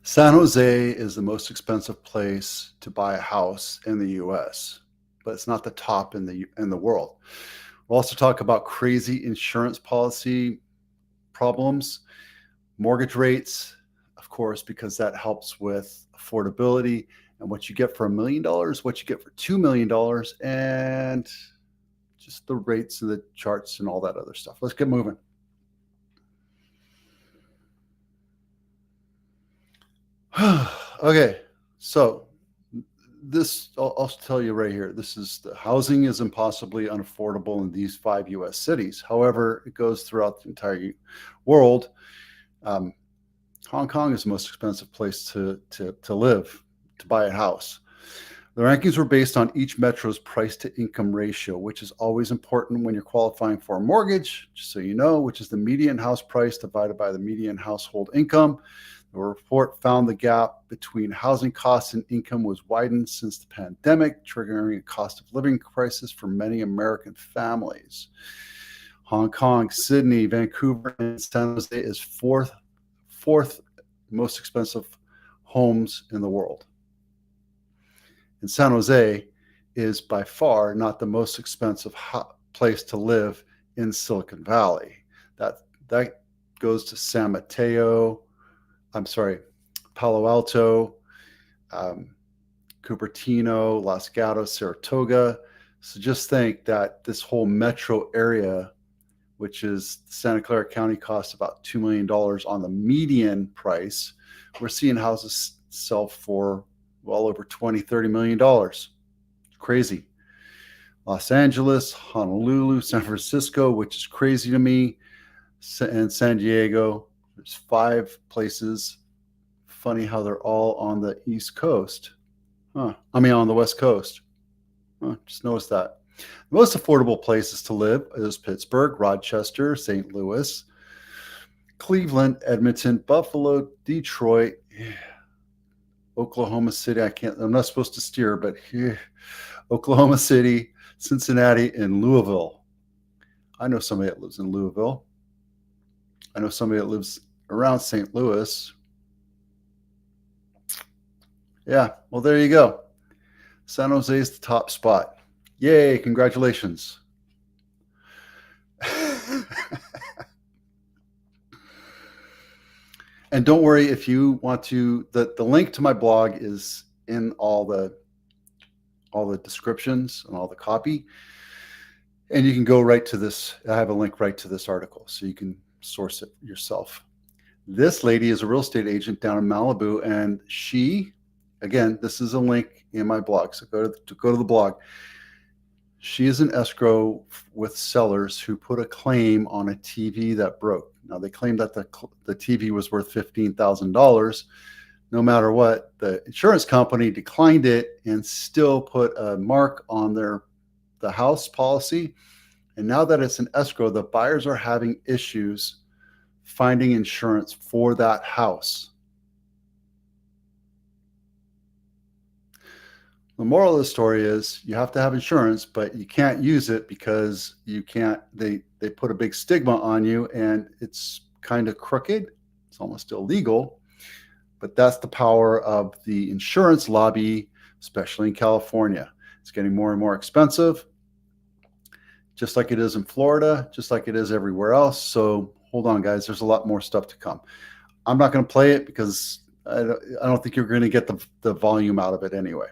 San Jose is the most expensive place to buy a house in the US, but it's not the top in the world. We'll also talk about crazy insurance policy problems, mortgage rates, of course, because that helps with affordability and what you get for $1 million, what you get for $2 million, and just the rates and the charts and all that other stuff. Let's get moving. Okay, so this I'll tell you right here. This is the housing is impossibly unaffordable in these 5 U.S. cities. However, it goes throughout the entire world. Um, Hong Kong is the most expensive place to live, to buy a house. The rankings were based on each metro's price to income ratio, which is always important when you're qualifying for a mortgage, just so you know, which is the median house price divided by the median household income. The report found the gap between housing costs and income was widened since the pandemic, triggering a cost of living crisis for many American families. Hong Kong, Sydney, Vancouver, and San Jose is fourth most expensive homes in the world. And San Jose is by far not the most expensive place to live in Silicon Valley. That goes to San Mateo, Palo Alto, Cupertino, Los Gatos, Saratoga. So just think that this whole metro area, which is Santa Clara County, costs about $2 million on the median price. We're seeing houses sell for well over $20-30 million. Crazy. Los Angeles, Honolulu, San Francisco, which is crazy to me, and San Diego. There's 5 places. Funny how they're all on the East Coast. On the West Coast. Just noticed that. The most affordable places to live is Pittsburgh, Rochester, St. Louis, Cleveland, Edmonton, Buffalo, Detroit, Oklahoma City. I'm not supposed to steer, but Oklahoma City, Cincinnati, and Louisville. I know somebody that lives in Louisville. I know somebody that lives around St. Louis. Yeah, well, there you go. San Jose is the top spot. Yay, congratulations. And don't worry if you want to, the link to my blog is in all the descriptions and all the copy. And you can go right to this. I have a link right to this article, so you can source it yourself. This lady is a real estate agent down in Malibu, and she, again, this is a link in my blog, so go to the blog. She is an escrow with sellers who put a claim on a TV that broke. Now, they claimed that the TV was worth $15,000. No matter what, the insurance company declined it and still put a mark on the house policy. And now that it's an escrow, the buyers are having issues finding insurance for that house. The moral of the story is you have to have insurance, but you can't use it because they put a big stigma on you, and it's kind of crooked. It's almost illegal, but that's the power of the insurance lobby, especially in California. It's getting more and more expensive, just like it is in Florida, just like it is everywhere else. So hold on, guys. There's a lot more stuff to come. I'm not going to play it because I don't think you're going to get the volume out of it anyway.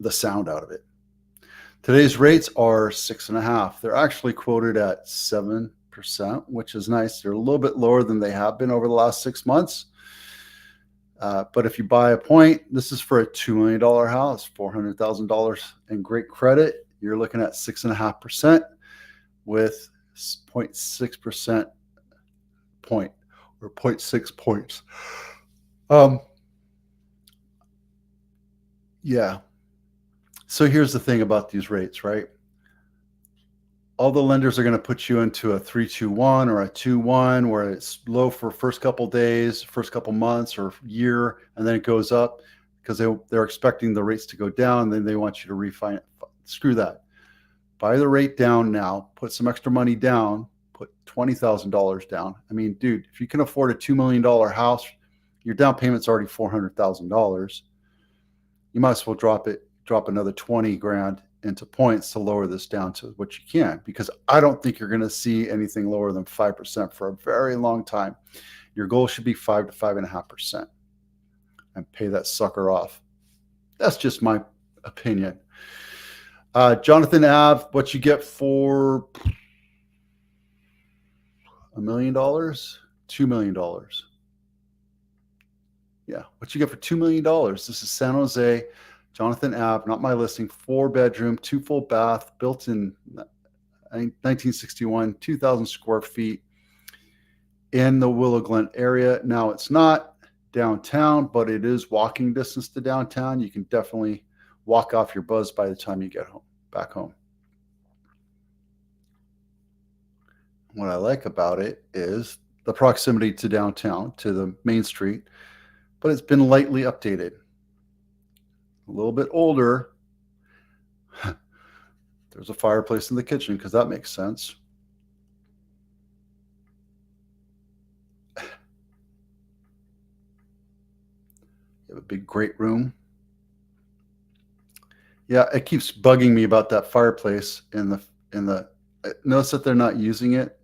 The sound out of it. Today's rates are 6.5. They're actually quoted at 7%, which is nice. They're a little bit lower than they have been over the last 6 months. But if you buy a point, this is for a $2 million house, $400,000 in great credit. You're looking at 6.5% with 0.6% point or 0.6 points. Yeah. So here's the thing about these rates, right? All the lenders are going to put you into a 3-2-1 or a 2-1 where it's low for first couple days, first couple months or year, and then it goes up because they're expecting the rates to go down, and then they want you to refinance. Screw that. Buy the rate down now, put some extra money down, put $20,000 down. I mean, dude, if you can afford a $2 million house your down payment's already $400,000. You might as well drop another 20 grand into points to lower this down to what you can, because I don't think you're going to see anything lower than 5% for a very long time. Your goal should be 5 to 5.5% and pay that sucker off. That's just my opinion. Jonathan Ave, what you get for $1 million? $2 million. Yeah, what you get for $2 million? This is San Jose, Jonathan Ave, not my listing, 4-bedroom, 2 full bath, built in 1961, 2,000 square feet in the Willow Glen area. Now, it's not downtown, but it is walking distance to downtown. You can definitely walk off your buzz by the time you get back home. What I like about it is the proximity to downtown, to the main street, but it's been lightly updated. A little bit older. There's a fireplace in the kitchen because that makes sense. You have a big great room. Yeah, it keeps bugging me about that fireplace in the notice that they're not using it,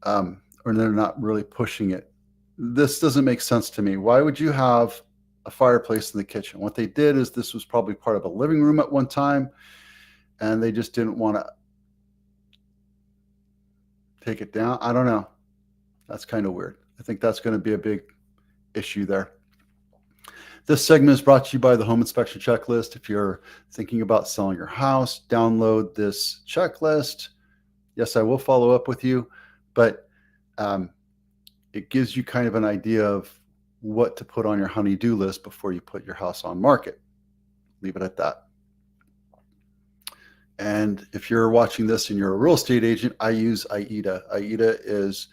or they're not really pushing it. This doesn't make sense to me. Why would you have a fireplace in the kitchen? What they did is this was probably part of a living room at one time, and they just didn't want to take it down. I don't know. That's kind of weird. I think that's going to be a big issue there. This segment is brought to you by the Home Inspection Checklist. If you're thinking about selling your house, download this checklist. Yes, I will follow up with you, but it gives you kind of an idea of what to put on your honey-do list before you put your house on market. Leave it at that. And if you're watching this and you're a real estate agent, I use AIDA. AIDA is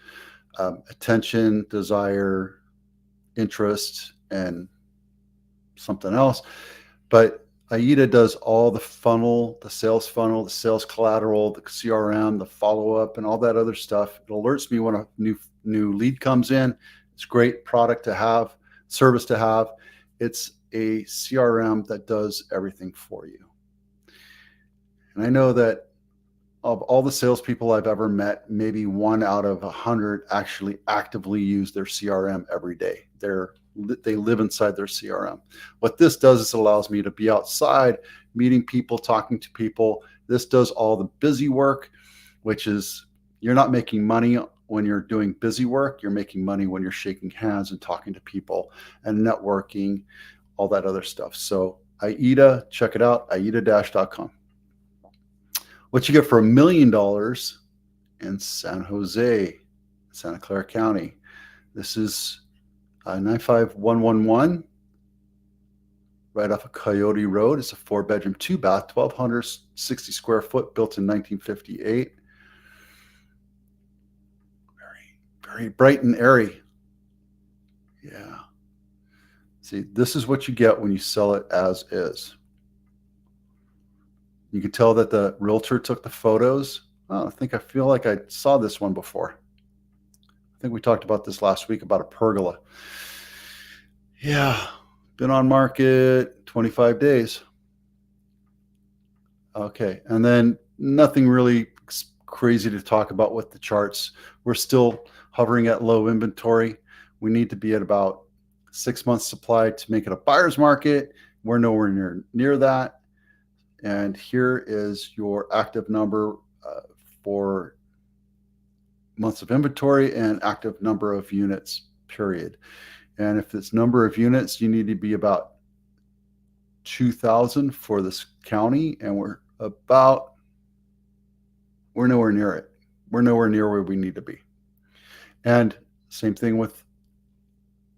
attention, desire, interest, and something else. But AIDA does all the funnel, the sales collateral, the CRM, the follow-up, and all that other stuff. It alerts me when a new lead comes in. It's a great product to have, service to have. It's a CRM that does everything for you. And I know that of all the salespeople I've ever met, maybe 1 out of 100 actually actively use their CRM every day. They live inside their CRM. What this does is it allows me to be outside, meeting people, talking to people. This does all the busy work, which is you're not making money when you're doing busy work. You're making money when you're shaking hands and talking to people and networking, all that other stuff. So AIDA, check it out, aida-.com. What you get for $1 million in San Jose, Santa Clara County. This is 95111, right off of Coyote Road. It's a 4-bedroom, 2-bath, 1,260 square foot, built in 1958. Very bright and airy. Yeah. See, this is what you get when you sell it as is. You can tell that the realtor took the photos. Oh, I feel like I saw this one before. I think we talked about this last week about a pergola. Yeah, been on market 25 days. Okay, and then nothing really crazy to talk about with the charts. We're still hovering at low inventory. We need to be at about 6 months supply to make it a buyer's market. We're nowhere near that. And here is your active number for months of inventory and active number of units, period. And if it's number of units, you need to be about 2,000 for this county, and we're nowhere near it. We're nowhere near where we need to be. And same thing with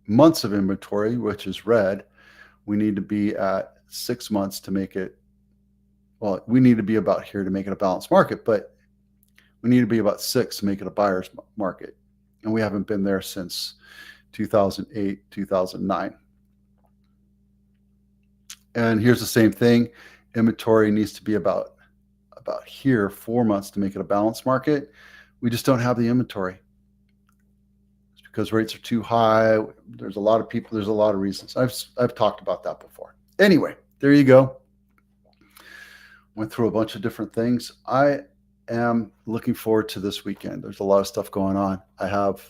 months of inventory, which is red. We need to be at 6 months to make it. Well, we need to be about here to make it a balanced market, but we need to be about 6 to make it a buyer's market. And we haven't been there since 2008, 2009. And here's the same thing. Inventory needs to be about here, 4 months to make it a balanced market. We just don't have the inventory. It's because rates are too high. There's a lot of people. There's a lot of reasons. I've talked about that before. Anyway, there you go. Went through a bunch of different things. I am looking forward to this weekend. There's a lot of stuff going on. I have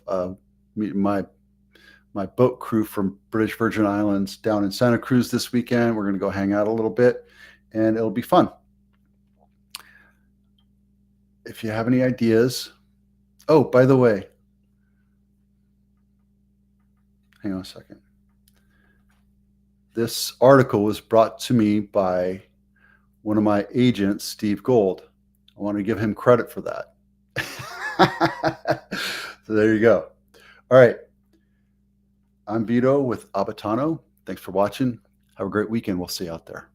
my boat crew from British Virgin Islands down in Santa Cruz this weekend. We're going to go hang out a little bit, and it'll be fun. If you have any ideas, oh, by the way, hang on a second. This article was brought to me by one of my agents, Steve Gold. I want to give him credit for that. So there you go. All right. I'm Vito with Abitano. Thanks for watching. Have a great weekend. We'll see you out there.